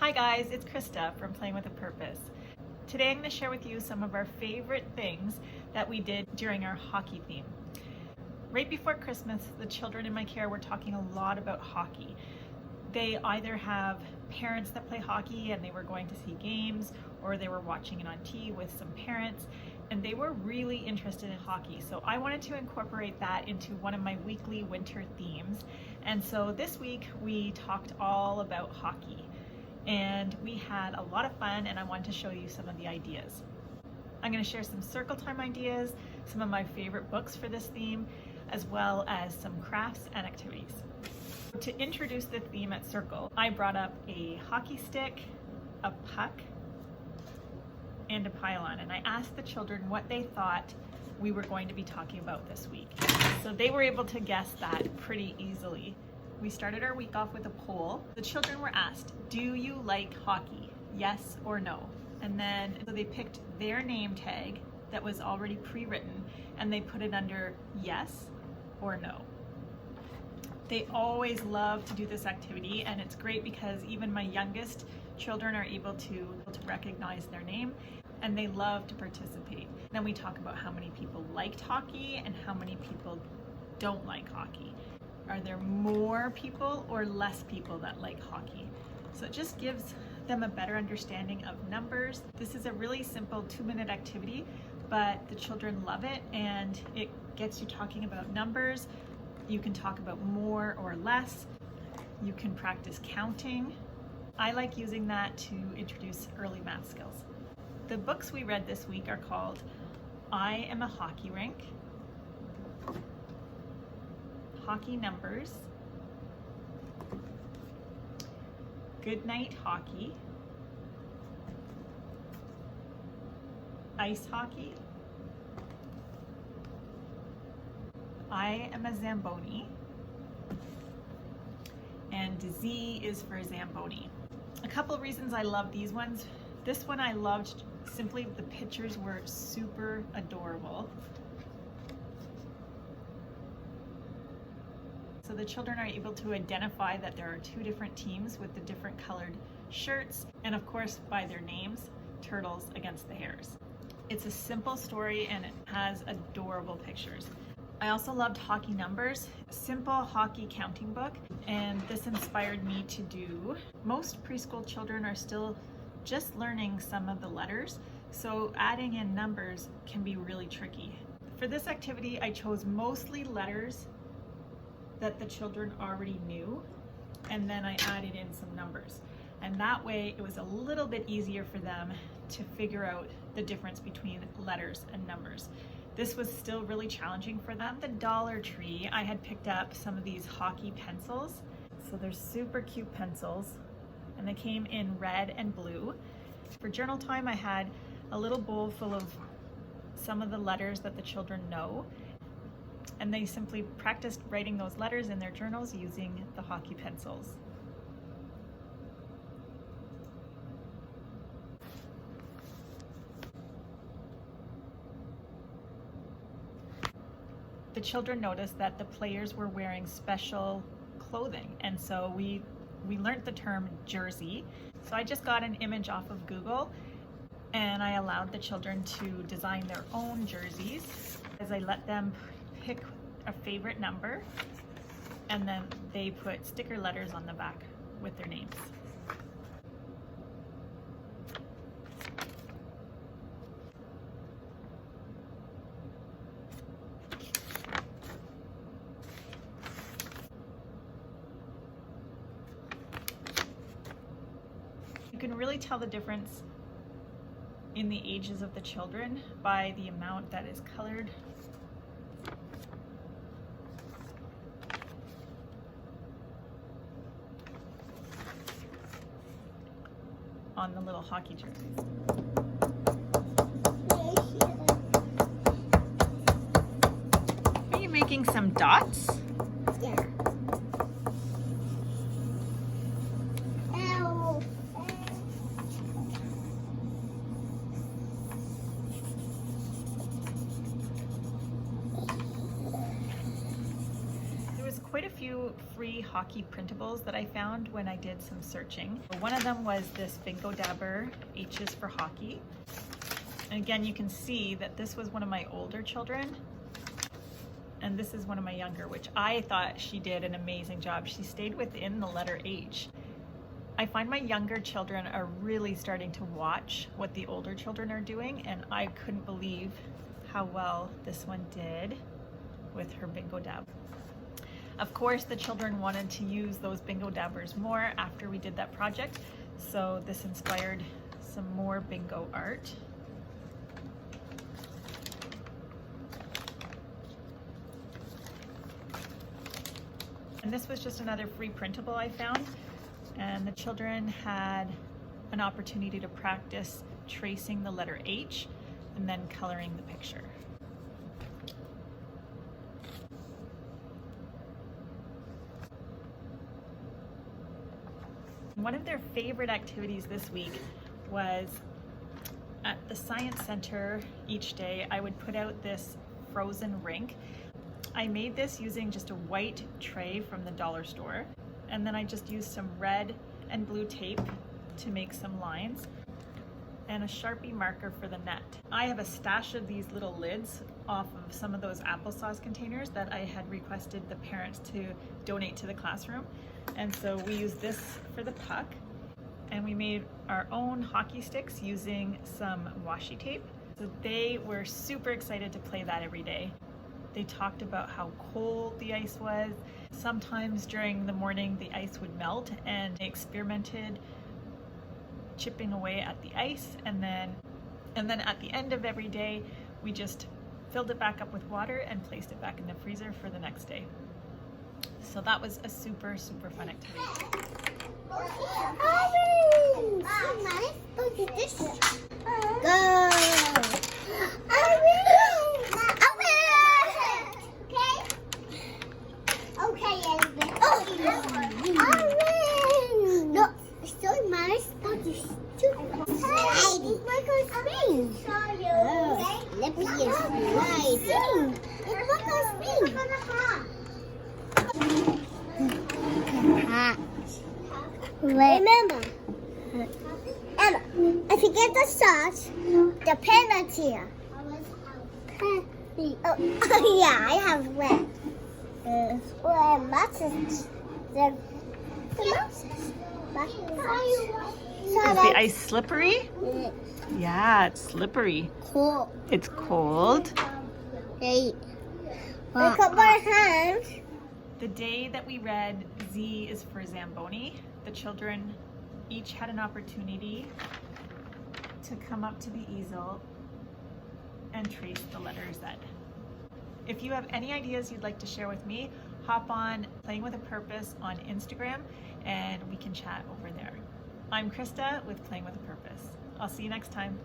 Hi guys, it's Krista from Playing with a Purpose. Today I'm going to share with you some of our favorite things that we did during our hockey theme. Right before Christmas, the children in my care were talking a lot about hockey. They either have parents that play hockey and they were going to see games, or they were watching it on TV with some parents, and they were really interested in hockey. So I wanted to incorporate that into one of my weekly winter themes. And so this week we talked all about hockey. And we had a lot of fun, and I wanted to show you some of the ideas. I'm going to share some circle time ideas, some of my favorite books for this theme, as well as some crafts and activities. To introduce the theme at Circle, I brought up a hockey stick, a puck, and a pylon, and I asked the children what they thought we were going to be talking about this week. So they were able to guess that pretty easily. We started our week off with a poll. The children were asked, do you like hockey? Yes or no? And then so they picked their name tag that was already pre-written, and they put it under yes or no. They always love to do this activity, and it's great because even my youngest children are able to recognize their name, and they love to participate. Then we talk about how many people liked hockey and how many people don't like hockey. Are there more people or less people that like hockey? So it just gives them a better understanding of numbers. This is a really simple 2-minute activity, but the children love it, and it gets you talking about numbers. You can talk about more or less. You can practice counting. I like using that to introduce early math skills. The books we read this week are called I Am a Hockey Rink, Hockey Numbers, Good Night Hockey, Ice Hockey, I Am a Zamboni, and Z is for Zamboni. A couple of reasons I love these ones. This one I loved simply the pictures were super adorable. So the children are able to identify that there are 2 different teams with the different colored shirts, and of course by their names, turtles against the hares. It's a simple story and it has adorable pictures. I also loved Hockey Numbers, simple hockey counting book, and this inspired me to do. Most preschool children are still just learning some of the letters, so adding in numbers can be really tricky. For this activity, I chose mostly letters that the children already knew, and then I added in some numbers. And that way it was a little bit easier for them to figure out the difference between letters and numbers. This was still really challenging for them. The Dollar Tree, I had picked up some of these hockey pencils. So they're super cute pencils, and they came in red and blue. For journal time, I had a little bowl full of some of the letters that the children know, and they simply practiced writing those letters in their journals using the hockey pencils. The children noticed that the players were wearing special clothing, and so we learned the term jersey. So I just got an image off of Google, and I allowed the children to design their own jerseys as I let them pick a favorite number, and then they put sticker letters on the back with their names. You can really tell the difference in the ages of the children by the amount that is colored. On the little hockey jerseys. Are you making some dots? Yeah. There was quite a few 2 free hockey printables that I found when I did some searching. One of them was this Bingo Dabber H's for Hockey. And again, you can see that this was one of my older children, and this is one of my younger, which I thought she did an amazing job. She stayed within the letter H. I find my younger children are really starting to watch what the older children are doing, and I couldn't believe how well this one did with her Bingo Dab. Of course, the children wanted to use those Bingo Dabbers more after we did that project, so this inspired some more bingo art. And this was just another free printable I found, and the children had an opportunity to practice tracing the letter H and then coloring the picture. One of their favorite activities this week was at the Science Center. Each day I would put out this frozen rink. I made this using just a white tray from the dollar store, and then I just used some red and blue tape to make some lines and a Sharpie marker for the net. I have a stash of these little lids off of some of those applesauce containers that I had requested the parents to donate to the classroom. And so we used this for the puck, and we made our own hockey sticks using some washi tape. So they were super excited to play that every day. They talked about how cold the ice was. Sometimes during the morning the ice would melt, and they experimented chipping away at the ice, and then at the end of every day we just filled it back up with water and placed it back in the freezer for the next day. So that was a super fun activity. Orange! Look at this. Go! Okay, Elizabeth. Orange! No, it's so nice, but it's too slidey. It's like a spring. Oh, slippery and sliding. It's like a spring. Remember, Emma, if you get the sauce, the penalty. Oh, yeah, I have red. Well, mousses. The mousses. Is the ice slippery? Yeah, it's slippery. Cool. It's cold. Hey. Look at my hands. The day that we read Z is for Zamboni, the children each had an opportunity to come up to the easel and trace the letter Z. If you have any ideas you'd like to share with me, hop on Playing with a Purpose on Instagram and we can chat over there. I'm Krista with Playing with a Purpose. I'll see you next time.